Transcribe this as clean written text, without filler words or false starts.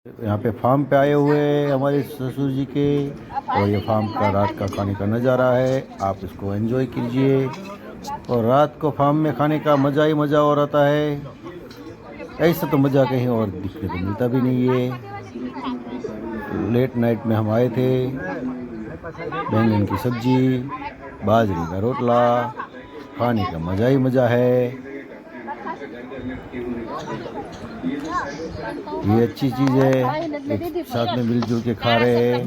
यहाँ पे फार्म पे आए हुए हैं हमारे ससुर जी के, और ये फार्म का रात का खाने का नज़ारा है। आप इसको एंजॉय कीजिए। और रात को फार्म में खाने का मज़ा ही मज़ा और आता है। ऐसा तो मज़ा कहीं और दिखने को मिलता भी नहीं है। लेट नाइट में हम आए थे। बैंगन की सब्जी, बाजरे का रोटला, खाने का मज़ा ही मज़ा है। ये अच्छी चीज़ है, एक साथ में मिलजुल के खा रहे हैं।